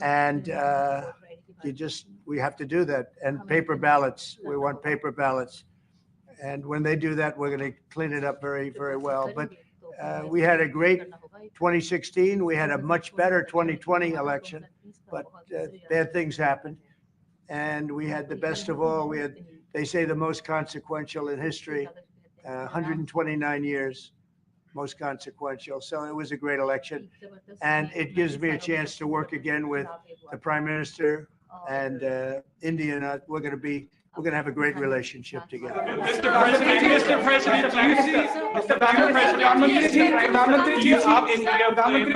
and we have to do that. And paper ballots, we want paper ballots. And when they do that, we're going to clean it up very, very well. But we had a great 2016. We had a much better 2020 election, but bad things happened. And we had the best of all. We had, they say, the most consequential in history, 129 years, most consequential. So it was a great election. And it gives me a chance to work again with the Prime Minister and India. And we're going to have a great relationship together. Mr. President, do you see, प्रधानमंत्री जी, प्रधानमंत्री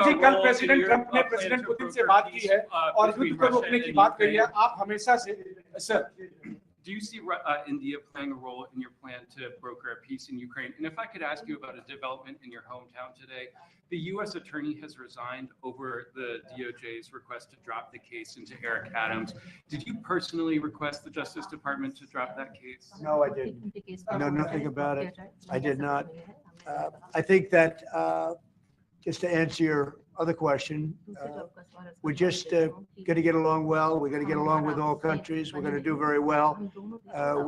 जी, कल president Trump ने president Putin से बात की है और युद्ध को रोकने की बात कही है. आप हमेशा से, sir, do you see India playing a role in your plan to broker a peace in Ukraine? And if I could ask you about a development in your hometown today, the U.S. attorney has resigned over the DOJ's request to drop the case into Eric Adams. Did you personally request the Justice Department to drop that case? No, I didn't. I know nothing about it. I did not. I think that, just to answer your other question, we're just going to get along well. We're going to get along with all countries. We're going to do very well.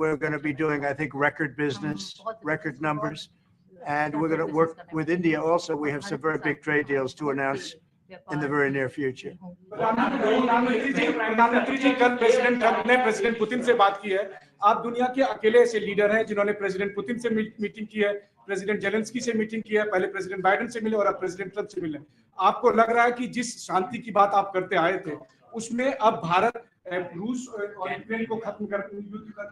We're going to be doing, I think, record business, record numbers. And we're going to work with India also. We have some very big trade deals to announce in the very near future. प्रधानमंत्री जी, कल president Trump ने president Putin से बात की है. आप दुनिया के अकेले ऐसे लीडर हैं जिन्होंने प्रेसिडेंट पुतिन से मीटिंग की है, प्रेसिडेंट जेलेंस्की से मीटिंग की है, पहले प्रेसिडेंट बाइडेन से मिले और अब प्रेसिडेंट ट्रंप से मिले. आपको लग रहा है कि जिस शांति की बात आप करते आए थे, उसमें अब भारत रूस और यूक्रेन को युद्ध खत्म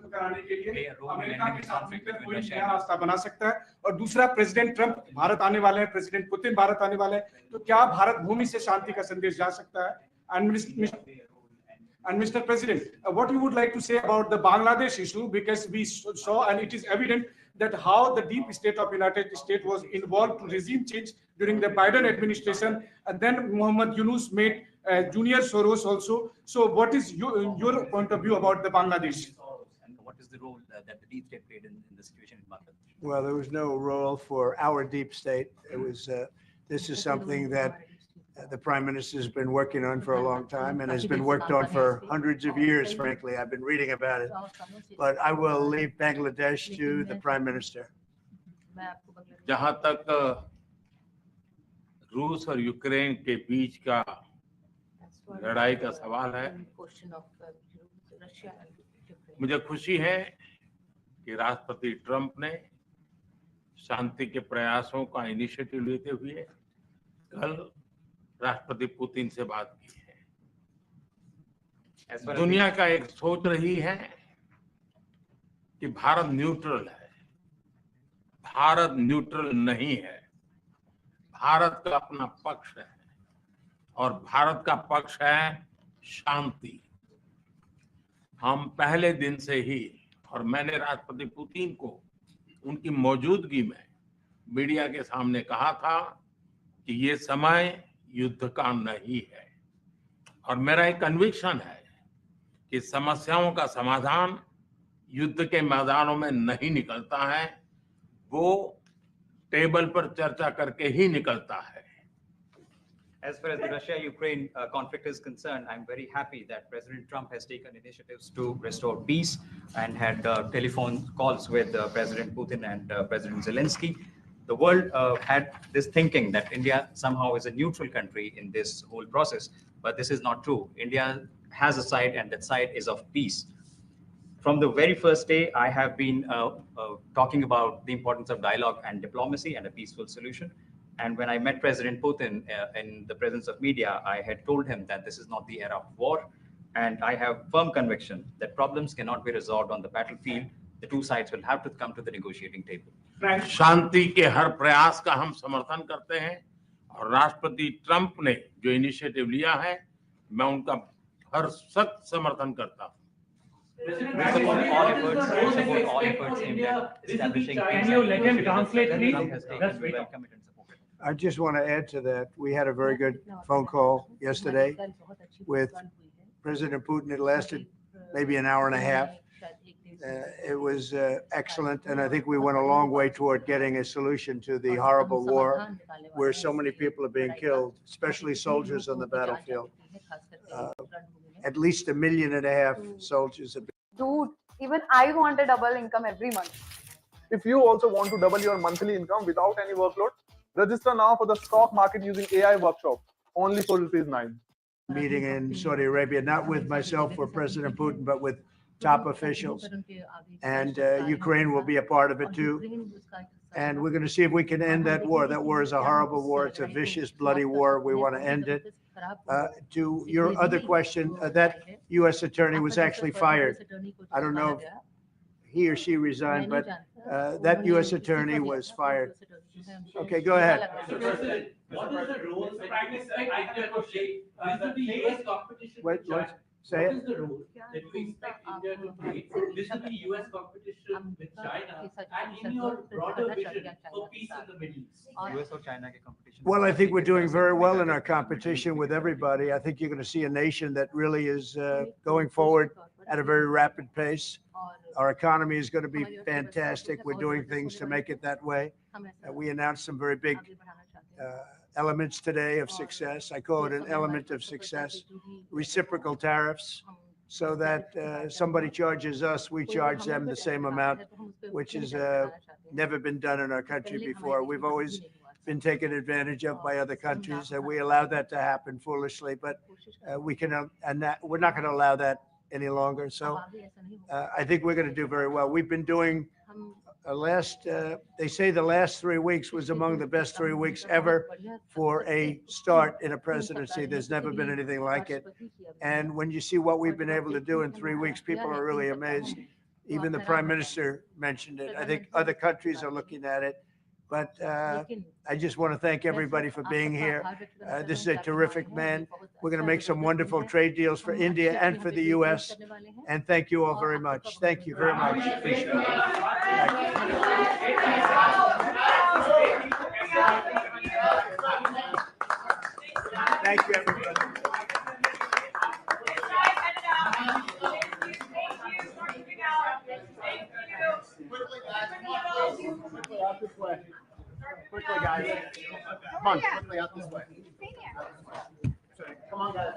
कराने के लिए अमेरिका के साथ मिलकर कोई नया रास्ता बना सकता है? और दूसरा, प्रेसिडेंट ट्रंप भारत आने वाले हैं, प्रेसिडेंट पुतिन भारत आने वाले हैं, तो क्या भारत भूमि से शांति का संदेश जा सकता है? And Mr. President, what you would like to say about the Bangladesh issue, because we saw and it is evident that how the deep state of United States was involved to regime change during the Biden administration, and then Muhammad Yunus made Junior Soros also. So what is your point of view about the Bangladesh? And what is the role that the deep state played in the situation in Bangladesh? Well, there was no role for our deep state. It was, this is something that the Prime Minister has been working on for a long time and has been worked on for hundreds of years, frankly. I've been reading about it. But I will leave Bangladesh to the Prime Minister. जहां तक रूस और Ukraine के बीच का लड़ाई का सवाल है, मुझे खुशी है कि राष्ट्रपति ट्रंप ने शांति के प्रयासों का इनिशिएटिव लेते हुए कल राष्ट्रपति पुतिन से बात की है. दुनिया का एक सोच रही है कि भारत न्यूट्रल है. भारत न्यूट्रल नहीं है. भारत का अपना पक्ष है और भारत का पक्ष है शांति. हम पहले दिन से ही, और मैंने राष्ट्रपति पुतिन को उनकी मौजूदगी में मीडिया के सामने कहा था कि ये समय युद्ध का नहीं है, और मेरा एक कन्विक्शन है कि समस्याओं का समाधान युद्ध के मैदानों में नहीं निकलता है, वो टेबल पर चर्चा करके ही निकलता है. As far as the Russia-Ukraine conflict is concerned, I'm very happy that President Trump has taken initiatives to restore peace and had telephone calls with President Putin and President Zelensky. The world had this thinking that India somehow is a neutral country in this whole process, but this is not true. India has a side, and that side is of peace. From the very first day, I have been talking about the importance of dialogue and diplomacy and a peaceful solution. And when I met President Putin in the presence of media, I had told him that this is not the era of war. And I have firm conviction that problems cannot be resolved on the battlefield. The two sides will have to come to the negotiating table. शांति के हर प्रयास का हम समर्थन करते हैं, और राष्ट्रपति Trump ने जो इनिशिएटिव लिया है, मैं उनका हर सख्त समर्थन करता हूं. We support all efforts aimed at establishing peace. Can you let him translate, please? Trump has taken to welcome it and support it. I just want to add to that. We had a very good phone call yesterday with President Putin. It lasted maybe an hour and a half. It was excellent, and I think we went a long way toward getting a solution to the horrible war where so many people are being killed, especially soldiers on the battlefield. at least 1.5 million soldiers have been. Dude, even I want a double income every month. If you also want to double your monthly income without any workload, register now for the stock market using AI workshop, only for ₹9. Meeting in Saudi Arabia, not with myself or President Putin, but with top officials. And Ukraine will be a part of it too. And we're going to see if we can end that war. That war is a horrible war. It's a vicious, bloody war. We want to end it. To your other question, that U.S. attorney was actually fired. I don't know if he or she resigned, but that U.S. attorney was fired. Okay, go ahead. What is the role? Prime Minister, I have a question. This is the US competition. Wait, say What it. is the role that we expect India to play? This is the US competition with China and in your broader vision for peace in the Middle East. US or China के competition? Well, I think we're doing very well in our competition with everybody. I think you're going to see a nation that really is going forward at a very rapid pace. Our economy is going to be fantastic. We're doing things to make it that way. We announced some very big elements today of success. I call it an element of success. Reciprocal tariffs, so that somebody charges us, we charge them the same amount, which has never been done in our country before. We've always been taken advantage of by other countries, and we allowed that to happen foolishly. But we're not going to allow that any longer. So I think we're going to do very well. We've been doing they say the last 3 weeks was among the best 3 weeks ever for a start in a presidency. There's never been anything like it. And when you see what we've been able to do in 3 weeks, people are really amazed. Even the prime minister mentioned it. I think other countries are looking at it. But I just want to thank everybody for being here. This is a terrific man. We're going to make some wonderful trade deals for India and for the U.S. And thank you all very much. Thank you very much. Appreciate it. Thank you, everybody. Quickly, guys. Come on, quickly out this way. Come on, guys.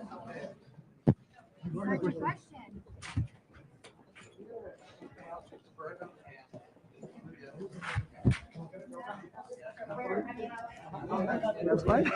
That's fine.